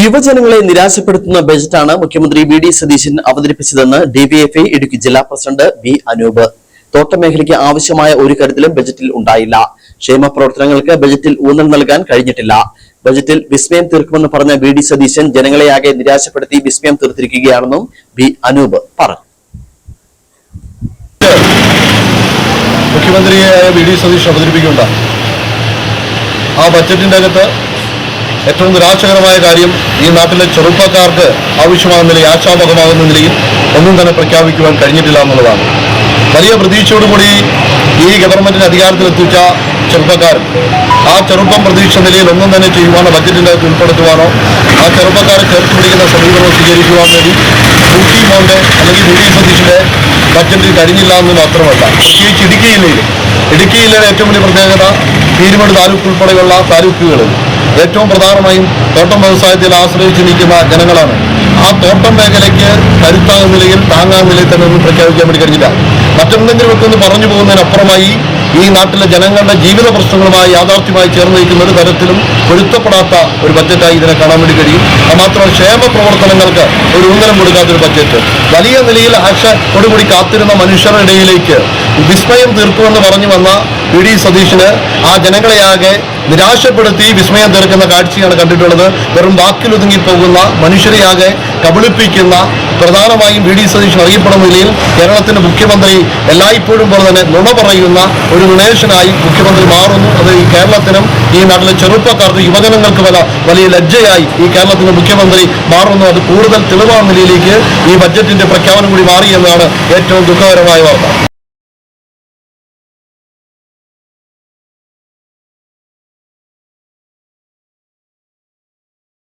യുവജനങ്ങളെ നിരാശപ്പെടുത്തുന്ന ബജറ്റാണ് മുഖ്യമന്ത്രി വി.ഡി. സതീശൻ അവതരിപ്പിച്ചതെന്ന് ഡിവൈഎഫ്ഐ ഇടുക്കി ജില്ലാ പ്രസിഡന്റ് വി. അനൂപ്. തോട്ടമേഖലയ്ക്ക് ആവശ്യമായ ഒരു കരുതലും ബജറ്റിൽ ഉണ്ടായില്ല. ക്ഷേമ പ്രവർത്തനങ്ങൾക്ക് ബജറ്റിൽ ഊന്നൽ നൽകാൻ കഴിഞ്ഞിട്ടില്ല. ബജറ്റിൽ വിസ്മയം തീർക്കുമെന്ന് പറഞ്ഞ വി.ഡി. സതീശൻ ജനങ്ങളെയാകെ നിരാശപ്പെടുത്തി വിസ്മയം തീർത്തിരിക്കുകയാണെന്നും വി. അനൂപ് പറഞ്ഞു. മുഖ്യമന്ത്രിയായ വി.ഡി. സതീശൻ അവതരിപ്പിക്കേണ്ട ആ ബജറ്റിന്റെ അകത്ത് ഏറ്റവും നിരാശകരമായ കാര്യം ഈ നാട്ടിലെ ചെറുപ്പക്കാർക്ക് ആവശ്യമാകുന്ന നിലയിൽ, ആശാവഹമാകുന്ന നിലയിൽ ഒന്നും തന്നെ പ്രഖ്യാപിക്കുവാൻ കഴിഞ്ഞിട്ടില്ല എന്നുള്ളതാണ്. വലിയ പ്രതീക്ഷയോടുകൂടി ഈ ഗവൺമെന്റിന് അധികാരത്തിലെത്തിച്ച ചെറുപ്പക്കാർ ആ ചെറുപ്പം പ്രതീക്ഷ നിലയിൽ ഒന്നും തന്നെ ചെയ്യുവാനോ ബജറ്റിൻ്റെ അകത്ത് ഉൾപ്പെടുത്തുവാനോ ആ ചെറുപ്പക്കാരെ ചേർത്ത് പിടിക്കുന്ന സമീപനം സ്വീകരിക്കുവാൻ വേണ്ടി ഊട്ടി അല്ലെങ്കിൽ വി.ഡി. സതീശന്റെ ബജറ്റിൽ കഴിഞ്ഞില്ല എന്ന് മാത്രമല്ല, പ്രത്യേകിച്ച് ഇടുക്കി ജില്ലയിലെ ഏറ്റവും വലിയ പ്രത്യേകത പീരുമേട് താലൂക്ക് ഉൾപ്പെടെയുള്ള താലൂക്കുകളിൽ ഏറ്റവും പ്രധാനമായും തോട്ടം വ്യവസായത്തിൽ ആശ്രയിച്ച് നിൽക്കുന്ന ജനങ്ങളാണ്. ആ തോട്ടം മേഖലയ്ക്ക് കരുത്താകുന്ന നിലയിൽ, താങ്ങാകുന്ന നിലയിൽ തന്നെ ഒന്നും പ്രഖ്യാപിക്കാൻ വേണ്ടി കഴിഞ്ഞില്ല. മറ്റെന്തെങ്കിലുമൊക്കെ ഒന്ന് പറഞ്ഞു പോകുന്നതിനപ്പുറമായി ഈ നാട്ടിലെ ജനങ്ങളുടെ ജീവിത പ്രശ്നങ്ങളുമായി യാഥാർത്ഥ്യമായി ചേർന്ന് നിൽക്കുന്ന ഒരു തരത്തിലും പൊരുത്തപ്പെടാത്ത ഒരു ബജറ്റായി ഇതിനെ കാണാൻ വേണ്ടി കഴിയും. അതുമാത്രമല്ല, ക്ഷേമ പ്രവർത്തനങ്ങൾക്ക് ഒരു ഊന്നലും കൊടുക്കാത്തൊരു ബജറ്റ്. വലിയ നിലയിൽ ആശയോടുകൂടി കാത്തിരുന്ന മനുഷ്യരുടെ ഇടയിലേക്ക് വിസ്മയം തീർക്കുമെന്ന് പറഞ്ഞു വന്ന വി.ഡി. സതീശന് ആ ജനങ്ങളെയാകെ നിരാശപ്പെടുത്തി വിസ്മയം തീർക്കുന്ന കാഴ്ചയാണ് കണ്ടിട്ടുള്ളത്. വെറും വാക്കിലൊതുങ്ങിപ്പോകുന്ന, മനുഷ്യരെയാകെ കബളിപ്പിക്കുന്ന, പ്രധാനമായും വി.ഡി. സതീശൻ അറിയപ്പെടുന്ന നിലയിൽ കേരളത്തിന്റെ മുഖ്യമന്ത്രി എല്ലായ്പ്പോഴും പോലെ തന്നെ നുണ പറയുന്ന ഒരു നുണേഷനായി മുഖ്യമന്ത്രി മാറുന്നു. അത് ഈ കേരളത്തിനും ഈ നാട്ടിലെ ചെറുപ്പക്കാർക്ക്, യുവജനങ്ങൾക്ക് വലിയ ലജ്ജയായി ഈ കേരളത്തിന്റെ മുഖ്യമന്ത്രി മാറുന്നു. അത് കൂടുതൽ തെളിവാன നിലയിലേക്ക് ഈ ബജറ്റിന്റെ പ്രഖ്യാപനം കൂടി മാറി എന്നതാണ് ഏറ്റവും ദുഃഖകരമായ വാർത്ത.